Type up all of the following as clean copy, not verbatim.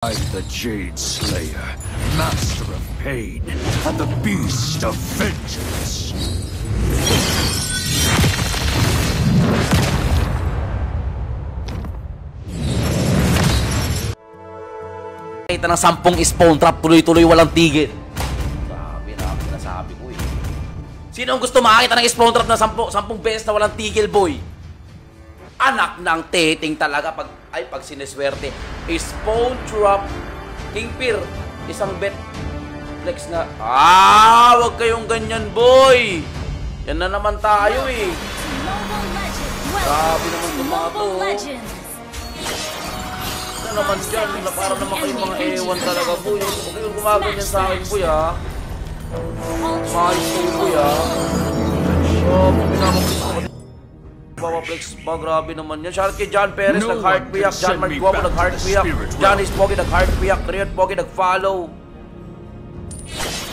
I'm the Jade Slayer, master of pain, and the beast of vengeance. Kita ng 10 spawn trap, tuloy-tuloy walang tigil. Grabe na, sinasabi ko eh. Sino ang gusto makakita ng spawn trap na 10 beses na walang tigil, boy? Anak ng teting talaga pag sineswerte. Spawn trap, Kingpir, isang bet flex na. Wag kayong ganyan, boy. Yan na naman tayo eh. Grabe naman tumato. Ano naman dyan, na para naman kayong mga ewan talaga, boy. Huwag kayong gumaganyan sa akin, boy, ha. Maayos kayo, boy, ha. Pinapaplex ko. Papaplex pa, grabe naman yan. Shoutout kay John Perez, nag-heart react. John Marguamo, nag-heart react. Janice Pogi, nag-heart react. Riot Pogi, nag-follow.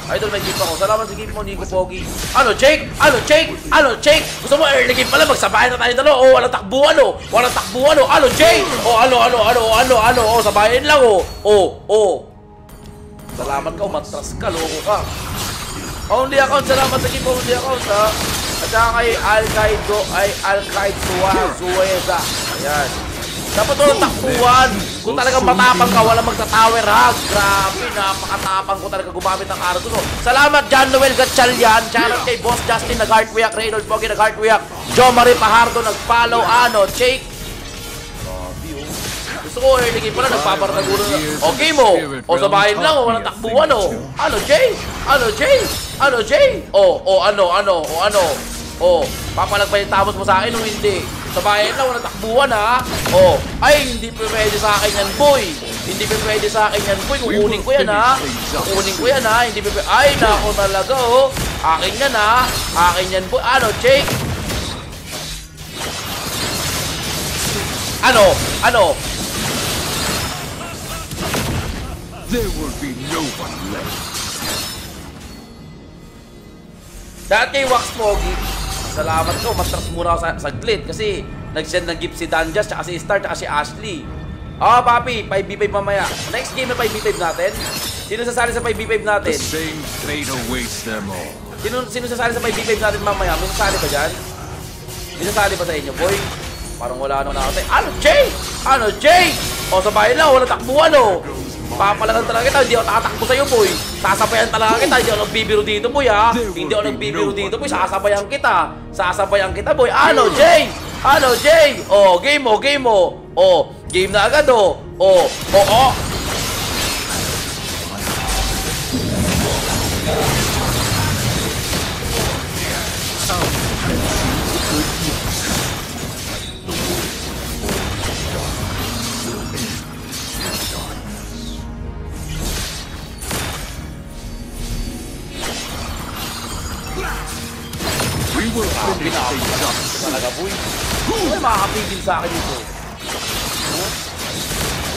Idol, may gift ako. Salamat sa gift mo, Nico Pogi. Ano, Jake? Ano, Jake? Ano, Jake? Gusto mo early game pala? Magsabayan na tayo dalo. Walang takbuhan, Walang takbuhan, Ano, Jake? Ano? Sabayan lang, Salamat ka, umatras ka, loko ka. Only account, salamat sa gift mo, only account, ha. At saka kay Al-Qaid Zueza. Ayan. Dapat walang takbuhan. Kung talagang matapang ka, walang magta-tower hug. Grabe, napakatapang ko talaga gumamit ng araw ko. Salamat, John Noel Gatchalian. Shoutout kay Boss Justin, nag-heart react. Reynold Pogi, nag-heart react. Jo Marie Pajardo, nag-follow. Ano, Jake. Gusto ko, early game pala, nagpaparatagulo na. Okay mo. Sabahin lang, walang takbuhan, Ano, Jay? Ano, Jay? Ano, Jay? Ano? Papalag pa yung tamos mo sa akin o hindi? Sabahin lang, walang takbuhan, ha? Ay, hindi pwede sa akin yan, boy. Hindi pwede sa akin yan, boy. Kukunin ko yan, ha? Kukunin ko yan, ha? Hindi pwede. Ay, nako talaga, Akin yan, ha? Akin yan, boy. Ano, Jay? Ano? There will be no one left. Dahil kay Wax Pogi, salamat ko, matras muna ako sa glit kasi nag-send ng gift si Danjas, tsaka si Star, tsaka si Ashley. Papi, 5v5 mamaya. Next game na 5v5 natin. Sino sasali sa 5v5 natin? The same fate awaits them all. Sino sasali sa 5v5 natin mamaya? May sasali ba dyan? May sasali ba sa inyo, boy? Parang wala nang nakatay. Ano, Jay? Ano, Jay? Sabahin lang, wala takbuhan, Papalagan talaga kita, hindi ako nakatakbo sa'yo, boy. Sasabayan talaga kita, hindi ako nagbibiro dito, boy, ha. Hindi ako nagbibiro dito, boy. Sasabayan kita, boy. Ano, Jay? Ano, Jay? Game mo. Game na agad, We will finish things up. Talaga, boy. Ay, makakapigil sa akin ito.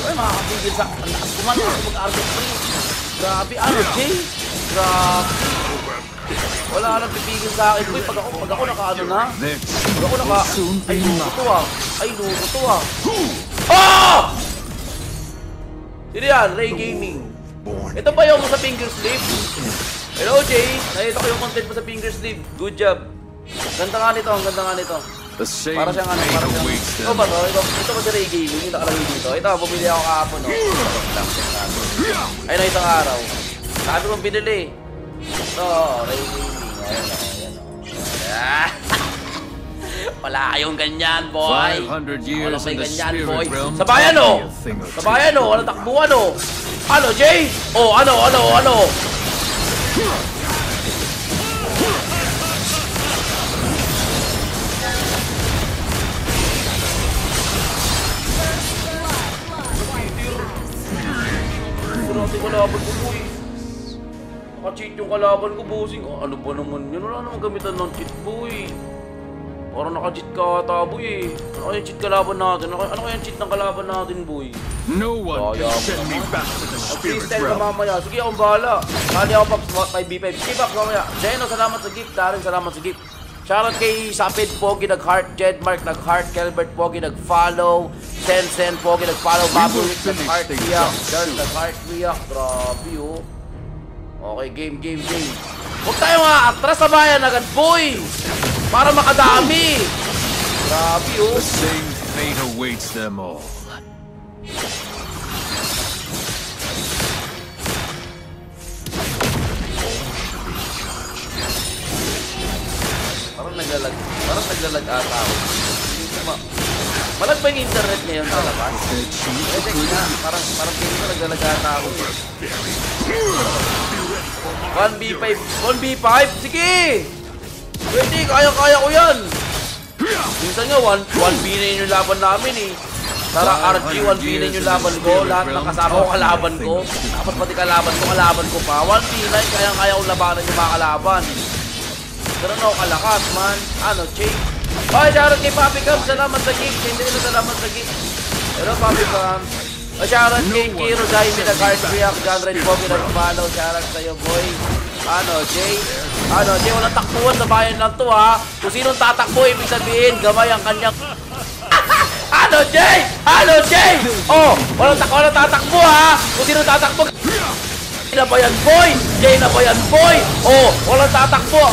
Ay, makakapigil sa akin. Ang lakas kuman ako mag-RP3. Grabe, ano, Jay? Grabe. Wala nang pipigil sa akin, boy. Pag ako naka-ano na. Pag ako naka... Ay, luko to, Sino yan? Ray Gaming. Ito ba yung sa finger sleeve? Hello, Jay. Nakita ko yung content mo sa finger sleeve. Good job. Ganda nga nito, ang ganda nga nito. Para siyang ano, para siyang... ba to? Ito ba si Ray Gaming? Yung nakalagay dito. Ito, bumili ako kahapon, Ay, na isang araw. Sabi kong binili. Ito, Ray Gaming. Ayan. Wala kayong ganyan, boy. 500 years in the spirit realm. Sabayan, Sabayan, walang takbuhan, Ano, Jay? Ano? Yung kalaban ko, boy. Naka-cheat yung kalaban ko, bossing. Ano ba naman yun? Wala naman gamitan ng cheat, boy. Parang naka-cheat ka ata, boy. Ano kaya yung cheat kalaban natin? Ano kaya yung cheat ng kalaban natin, boy? No one can send me back to the spirit realm. Mamaya. Sige, akong bahala. Kali ako, Pops, 5v5. Sige, Pops, mamaya. Jeno, salamat sa gift. Darin, salamat sa gift. Shoutout kay Sapid Pogi nag-heart, Jedmark nag-heart, Kelbert Pogi nag-follow, Sen Pogi nag-follow, Babulik nag-heart, Riyak, Dark nag-heart, Riyak, grabe oh. Okay, game. Huwag tayo nga atras sa bayan agad, boy! Para makadami! Grabe oh. The same fate awaits them all. Parang naglalag ata ako. Malag ba yung internet ngayon sa labas? Check nga, parang feeling ko naglalag ata ako. 1v5, sige! Pwede, kaya ko yan! Minsan nga, 1v na yun yung laban namin eh. Tara, RG, 1v na yun yung laban ko. Lahat ng kasama ko kalaban ko. Dapat pati kalaban ko pa. 1v9, kaya ko labanan yung mga kalaban. Pero no, kalakas man. Ano, Jake? Okay, shoutout kay Papi Cam. Salamat sa gift. Hindi nila salamat sa gift. Pero Papi Cam. Shoutout kay Kiro Jaime nag-heart react. John Red Pogi nag-follow. Shoutout sa'yo, boy. Ano, Jay? Walang takbuhan sa bayan lang to, ha? Kung sinong tatakbo, ibig sabihin, gamay ang kanyang... Ano, Jay? Oh, walang tatakbo, ha? Kung sinong tatakbo... Jay na ba yan, boy? Oh, walang tatakbo.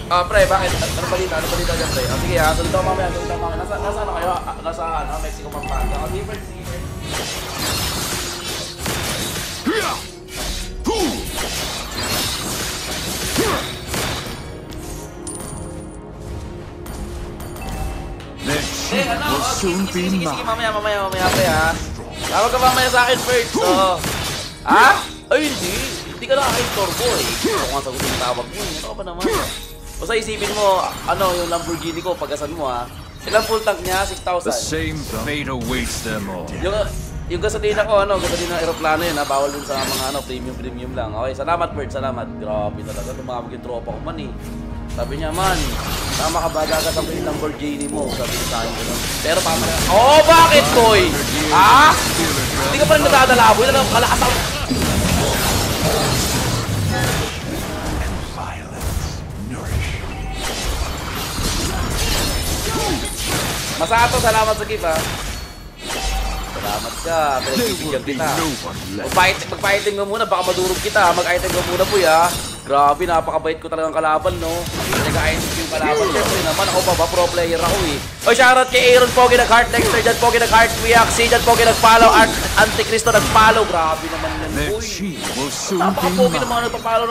Pre, bakit? Ano balita dyan, pre? Sige ha, tuloy tayo mamaya. Nasa ano kayo? Nasa Mexico, Pampanga. Different. Sige, mamaya, pre ha. Tawag ka mamaya sa akin first, so. Ha? Ay, hindi ka na aking turbo eh. Ako nga sagutin yung tawag mo eh. Ano ka ba naman? Basta isipin mo, yung Lamborghini ko, pagasan mo ha. Ilang full tank niya? 6,000. The same fate awaits them all. Yung gasolina ko, gasolina ng aeroplano yun ha. Bawal dun sa mga premium lang. Okay, salamat Bert, salamat. Grabe talaga, lumamag yung tropa ko man eh. Sabi niya, man, tama ka ba gagasan ko yung Lamborghini mo? Sabi niya sa akin gano'n. Pero pamaya, oh, bakit boy? Ha? Hindi ka pa rin natadalaboy, talagang kalakas ako. Masato, salamat sa gift ha. Salamat ka, pinagbibigyan kita. Mag-fighting mo muna, baka madurog kita. Mag-item mo muna po ya. Grabe, napakabait ko talagang kalaban, no? Nag-item yung kalaban. Siyempre naman, ako ba, pro player ako eh. O, shoutout kay Aaron Pogi nag-heart, Dexter dyan Pogi nag-heart, Wiak, si dyan Pogi nag-follow, Anticristo nag-follow. Grabe naman yan, boy. Napaka-Pogi naman nagpa-follow.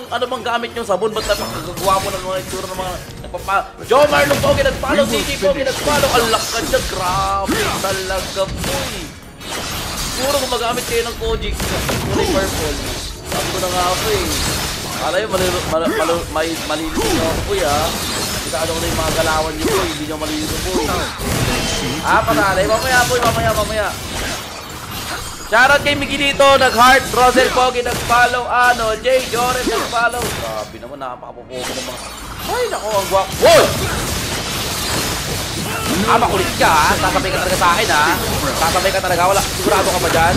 Ano bang gamit yung sabon? Ba't napakagawa mo ng mga itsura ng mga nagpa-follow? Joe Marlon Pogi nag-follow, CJ Pogi nag-follow. Alak ka dyan, grabe talaga, boy. Siguro kung magamit kayo ng Kojic, kulay purple. Sabi ko na nga ako eh. Kala yun, malilito nyo ako boy ha. Kita ano ko na yung mga galawan nyo boy, hindi nyo malilito boy. Patalay, mamaya. Shoutout kay Miguelito, nag-heart, Rosel Pogi, nag-follow, Jay Joren, nag-follow. Grabe naman, napakapopogi ng mga... Ay, nako, ang guwak. Woy! Makulit ka ha, sasabay ka talaga sa akin ha. Sasabay ka talaga, wala, sigurado ka ba dyan?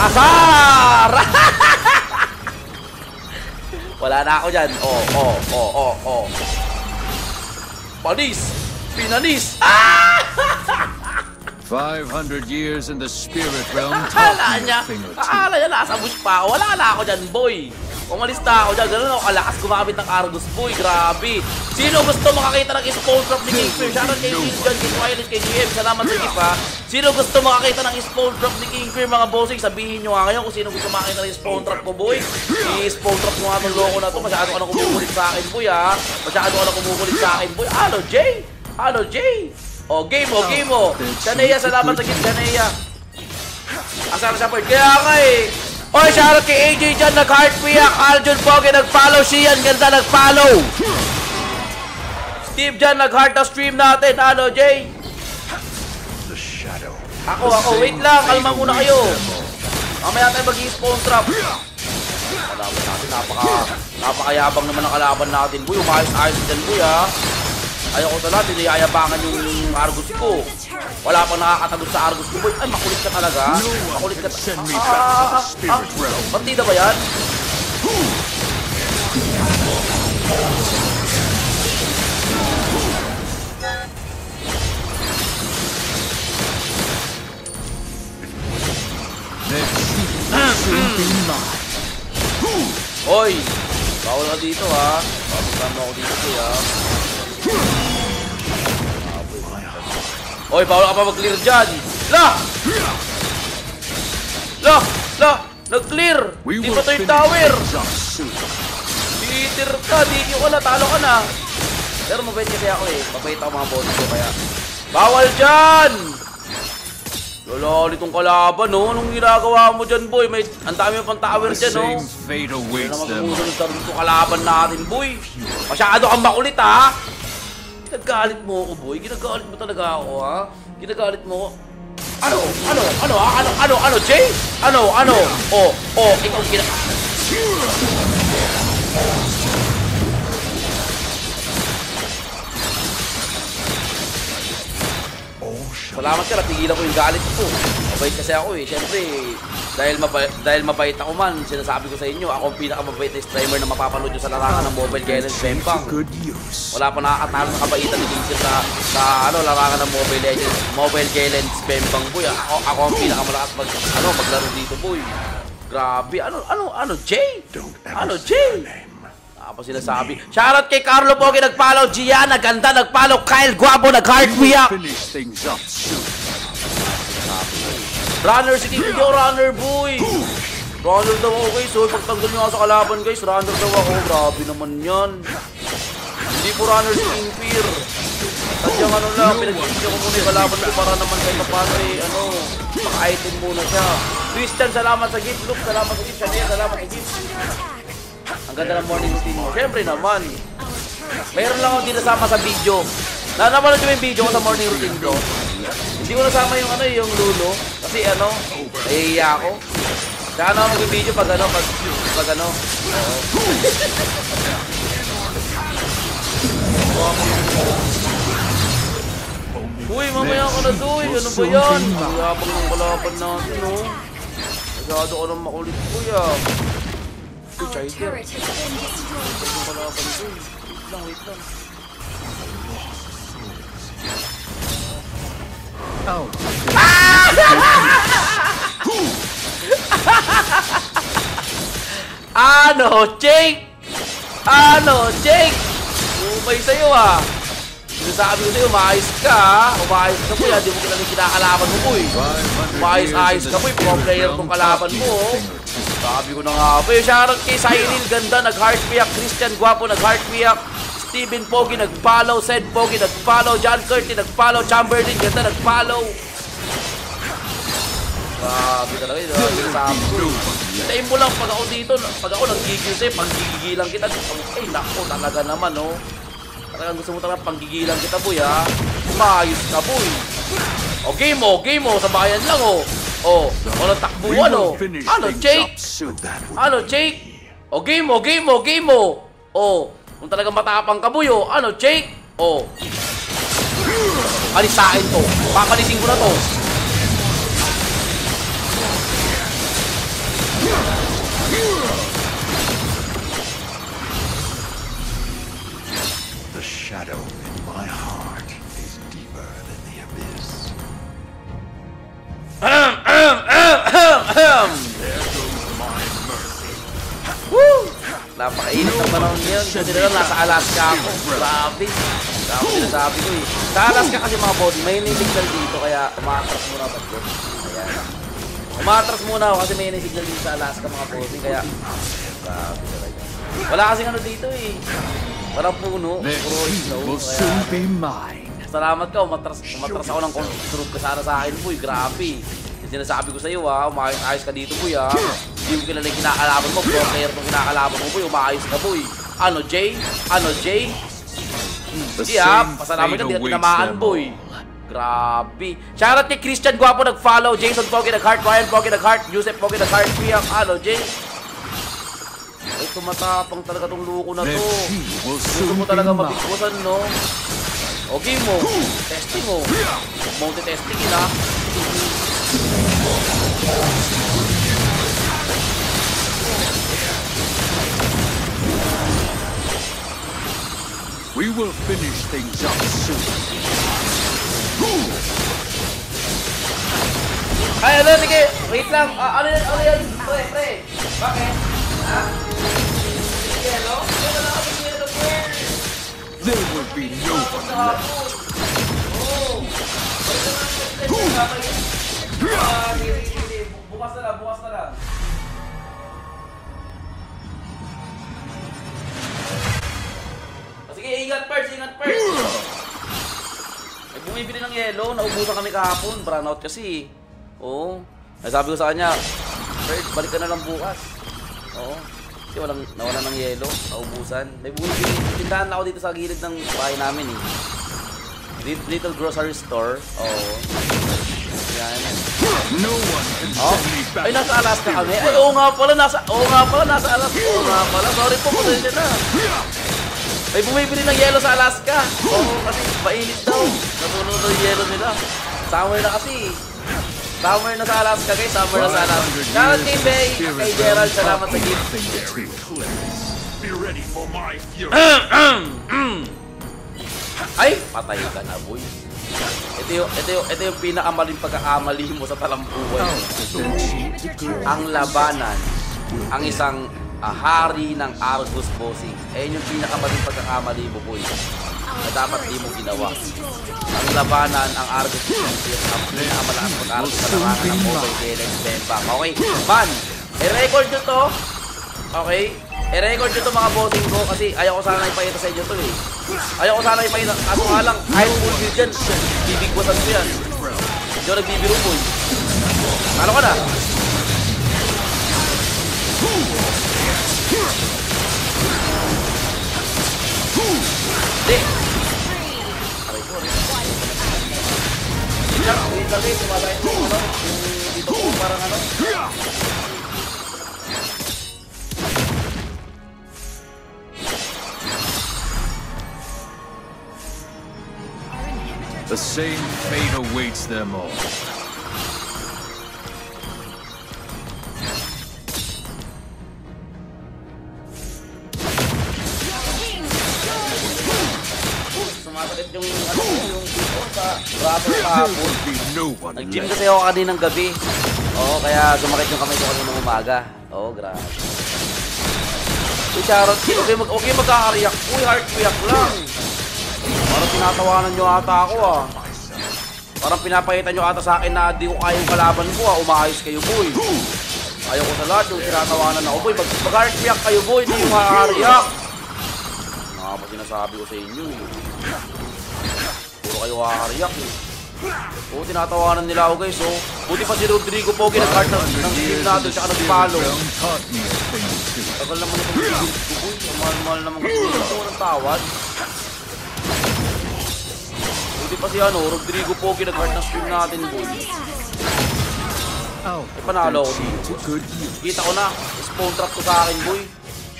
Asar! Wala na ako dyan. Oh. Panis! Pinanis! 500 years in the spirit realm. Akala niya, nasa bush pa. Wala na ako dyan, boy. Umalis na ako dyan. Ganun ako kalakas gumamit ng Argus, boy. Grabe. Sino gusto makakita ng spawn drop ni Kingfir? Shoutout kay Gil dyan, kay Twilight, kay GM. Salamat sa gift ha. Sino gusto makakita ng spawn drop ni Kingfir, mga bossing? Sabihin nyo nga ngayon kung sino gusto makakita ng spawn drop ko, boy. I-spawn drop mo nga itong loko na to. Masyado ka na kumukulit sa akin, boy ha. Masyado ka na kumukulit sa akin, boy. Ano, Jay? Oh, game mo. Kaneya, salamat sa gift, Kaneya. Asara siya, boy. Kaya nga eh. Oy, shoutout kay AJ dyan, nag-heart piyak. Aljun Pogi, nag-follow. Sian, ganda, nag-follow. Steve dyan, nag-heart na stream natin. Ano, Jay? Ako, wait lang. Kalma muna kayo. Mamaya tayo mag-i-spawn trap. Kalaban natin, napakayabang naman ang kalaban natin, boy. Umayos-ayos dyan, boy, ha. Ayoko sa lahat, niliyayabangan yung Argus ko. Wala pang nakakatagos sa Argus ko, boy. Ay, makulit ka talaga. Makulit ka talaga. Partida ba yan? Hoy! Bawal ka dito ha. Papagtama ako dito kuya. Hoy, bawal ka pa mag-clear dyan. La! La! La! Nag-clear! Di pa to yung tower! Peter ka, di ko na, talo ka na. Pero mabait kasi ako eh. Mabait ako mga boss ko kaya. Bawal dyan! Lolo, itong kalaban, no? Anong ginagawa mo dyan, boy? Ang dami mo pang tower dyan, no? Wala magmusunod sa itong kalaban natin, boy. Masyado kang makulit, ha? Ginagalit mo ako, boy. Ginagalit mo talaga ako, ha? Ginagalit mo. Ano, Jay? Ano? Ikaw Salamat ka, napigilan ko yung galit ko. Mabait kasi ako eh. Siyempre, dahil mabait ako man, sinasabi ko sa inyo, ako ang pinakamabait na streamer na mapapanood nyo sa larangan ng Mobile Legends Bembang. Wala pa nakakatalo na kabaitan ni Vincent sa larangan ng Mobile Legends Bembang, boy. Ako ang pinakamalakas maglaro dito, boy. Grabe. Jay? Ano, Jay? Apa sinasabi? Shoutout kay Carlo Pogi, nag-follow. Gian, naganda, nag-follow. Kyle Guapo, nag-heartwiyak. Runner, si King Joe, runner, boy. Runner daw ako, guys. So, pagtanggal nyo ako sa kalaban, guys. Runner daw ako. Grabe naman yan. Hindi po runner si King Fear. Tadyang lang, pinag-iisip ko muna yung kalaban ko para naman kayo paano maka-item muna siya. Christian, salamat sa gift. Luke, salamat sa gift. Chanel, salamat sa gift. Ang ganda ng morning routine mo. Siyempre naman. Mayroon lang ako di nasama sa video. Napanood nyo yung video ko sa morning routine ko. Hindi ko nasama yung yung lulo. Kasi nahihiya ako. Saka na ako mag-video pag Uy, mamaya ka na doy. Ano ba yan? Ang yapang ng kalaban natin, Masyado ko ng makulit, kuya. Our turret has been destroyed. Wait lang. Oh. Jake? Umay sa'yo, Sinasabi ko sa'yo, umayos ka, Umayos ka, boy, Hindi mo kilala yung kinakalaban mo, boy. Umayos ka, boy. Pro player tong kalaban mo, Sabi ko na nga, boy. Shoutout kay Cyril, ganda, nag-heartwiyak. Christian, Guapo, nag-heartwiyak. Steven Pogi, nag-follow. Sed Pogi, nag-follow. John Curtin, nag-follow. Chamberlain, ganda, nag-follow. Grabe talaga yun. Hintayin mo lang pag ako dito, pag ako nag-gigil sa'yo, panggigilan kita. Ay, nako, talaga naman, Talagang gusto mo talaga panggigilan kita, boy, Umayos ka, boy. Game mo, sa bayan lang, walang takbuhan, Jake? Jake? Game mo. Kung talagang matapang ka, boy, Jake? Alisain to. Papalisin ko na to. The shadow in my heart is deeper than the abyss. There goes my mercy. Woo! Napakainit ng panahon ngayon. Kasi nila nasa Alaska ako. Grabe. Grabe sinasabi ko Sa Alaska kasi mga body, may nisignal dito kaya umatras muna ako. Umatras muna ako kasi may nisignal dito sa Alaska mga body kaya grabe talaga. Wala kasing dito Parang puno. Puro snow. Salamat ka, umatras ako ng construct ka sana sa akin, boy. Grabe. Yung sinasabi ko sa iyo, umayos ka dito, boy, Hindi mo kilala yung kinakalaban mo. Pro player itong kinakalaban mo, boy. Umayos ka, boy. Jay? Hindi, pasalamat ka, di ka tinamaan, boy. Grabe. Shoutout kay Christian Guapo, nag-follow. Jason Pogi, nag-heart. Ryan Pogi, nag-heart. Joseph Pogi, nag-heart. Jay? Ay, tumatapang talaga tong luko na to. Gusto mo talaga mabigwasan, no? Okay mo. Testing mo. Multi-testing yun ha. We will finish things up soon. Ay, ano, sige. Wait lang. Ano yan? Pre. Bakit? Ha? Yelo? Yelo na kami yelo, pre. There will be no one left. Bukas na lang. Sige, ingat first. Ay, bumibili ng yelo, naubusan kami kahapon, brownout kasi. Oo. Nasabi ko sa kanya, Bird, balik ka na lang bukas. Oo. Kasi nawalan ng yelo, naubusan. May bumibili, tindahan na ako dito sa gilid ng bahay namin eh. Little grocery store. Oo. Yan. No one can send me back. Ay, nasa Alaska kami. Ay, oo nga pala, nasa Alaska. Oo nga pala, sorry po, pasensya na. Ay, bumibili ng yelo sa Alaska. Oo, kasi mainit daw. Natunog ng yelo nila. Summer na kasi. Summer na sa Alaska, guys. Summer na sa Alaska. Shoutout kay Bay, kay Gerald. Salamat sa gift. Be ready for my fury. Ay, patay ka na, boy. Ito yung pinakamaling pagkakamali mo sa talampuan. Ang labanan, ang isang hari ng Argus bossing. Ayun yung pinakamaling pagkakamali mo, boy. Na dapat di mo ginawa. Ang labanan, ang Argus bossing, ang pinakamalakas pag-Argus sa larangan ng Mobile Legends Bempak. Okay, man, i-record nyo to. Okay? I-record nyo to mga bossing ko kasi ayaw ko sana ipakita sa inyo to eh. Ayaw ko sana ipakita. Kaso nga lang, kahit full build yan, bibigwasan ko yan. Hindi ko nagbibiro, boy. Ano ka na? Hindi. Aray ko, aray. Wait lang eh, sumabay ko. Dito ko parang ano. The same fate awaits them all. Sumasakit yung dito sa braso kahapon. Nag-gym kasi ako kaninang gabi. Oo, kaya sumakit yung kamay ko kaninang umaga. Oo, grabe. Uy, Charot, okay magkakariyak. Uy, heart-react lang. Parang tinatawanan nyo ata ako ah. Parang pinapakita nyo ata sa akin na di ko kaya yung kalaban ko ah. Umaayos kayo, boy. Ayaw ko sa lahat yung tinatawanan ako, boy. Mag-heart-react kayo, boy. Hindi yung makakariyak. Mga ba sinasabi ko sa inyo eh. Puro kayo makakariyak eh. Oo, tinatawanan nila ako guys oh. Buti pa si Rodrigo Pogi nag-heart ng stream natin tsaka nag-follow. Tagal naman itong video ko, boy. Mahal-mahal naman kasi ito ng tawad. Buti pa si Rodrigo Pogi nag-heart ng stream natin, boy. Eh, panalo ako dito. Kita ko na, spawn trap ko sa akin, boy.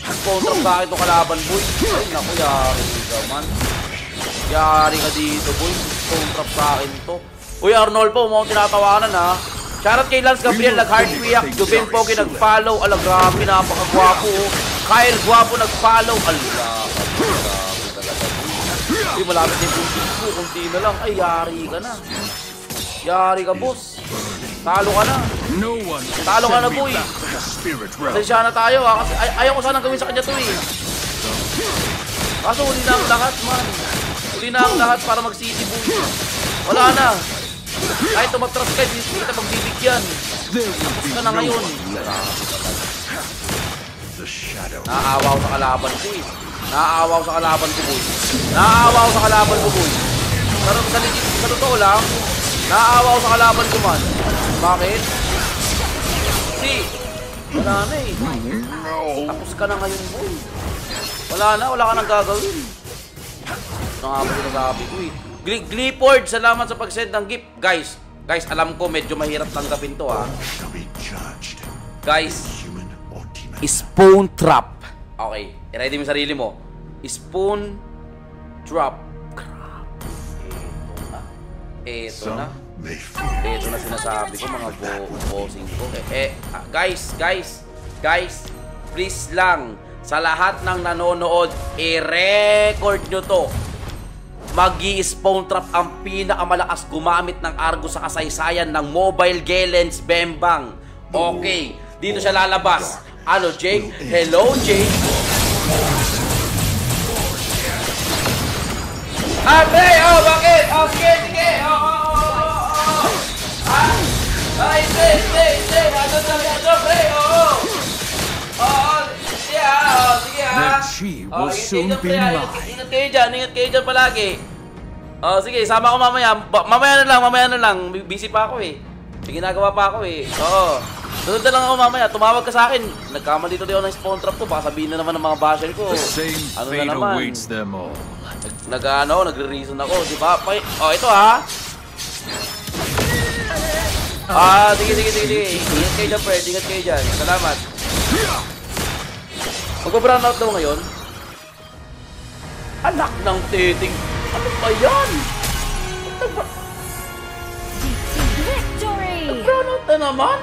Spawn trap sa akin itong kalaban, boy. Ay, naku, yari ka man. Yari ka dito, boy. Spawn trap sa akin to. Uy, Arnolfo, mo akong tinatawanan, ha. Shoutout kay Lance Gabriel, nag-heart react. Jubin Pogi, nag-follow. Ala, grabe, napaka-gwapo, oh. Kyle Guapo, nag-follow. Ala, grabe talaga. Uy, malapit na yung buntis ko. Kunti na lang. Ay, yari ka na. Yari ka, boss. Talo ka na. Talo ka na, boy. Pasensya na tayo, ha. Kasi ayaw ko sanang gawin sa kanya to, eh. Kaso huli na ang lahat, man. Huli na ang lahat para mag-city, boy. Wala na. Kahit tumatras ka, hindi kita magbibigyan. Tapos ka na ngayon. Naaawa ko sa kalaban ko, eh. Naaawa ko sa kalaban ko, boy. Naaawa ko sa kalaban ko, boy. Sa totoo lang, naaawa ko sa kalaban ko, man. Bakit? Kasi, wala na eh. Tapos ka na ngayon, boy. Wala ka nang gagawin. Ito nga ba sinasabi ko, eh. Gleepord, salamat sa pag-send ng gift. Guys, alam ko medyo mahirap tanggapin to, ha. Guys, spawn trap. Okay, i-ready mo yung sarili mo. Spawn trap. Eto na. Some may fear. Ito na sinasabi ko mga bossing ko. Guys, please lang, sa lahat ng nanonood, i-record nyo to. Magi-spawn trap ang pinakamalakas gumamit ng Argo sa kasaysayan ng Mobile Legends Bembang. Okay, dito siya lalabas. Ano, Jake? Hello, Jake? Pre! Oh, bakit? Oh, sige! Ay, stay! Ano, pre? Sige, The chi will soon be mine. Ingat kayo dyan palagi. Sige, sama ko mamaya. Mamaya na lang. Busy pa ako eh. May ginagawa pa ako eh. Sunod na lang ako mamaya. Tumawag ka sa akin. Nagkamali dito ako ng spawn trap to. Baka sabihin na naman ng mga basher ko. The same Ano na fate naman? awaits them all. Nagre-reason ako. Di ba? Ito ha. Sige. Ingat kayo dyan, Fred. Ingat kayo dyan. Salamat. Magpa-brown out daw ngayon. Anak ng titing. Ano ba yan? Victory! Brown out na naman.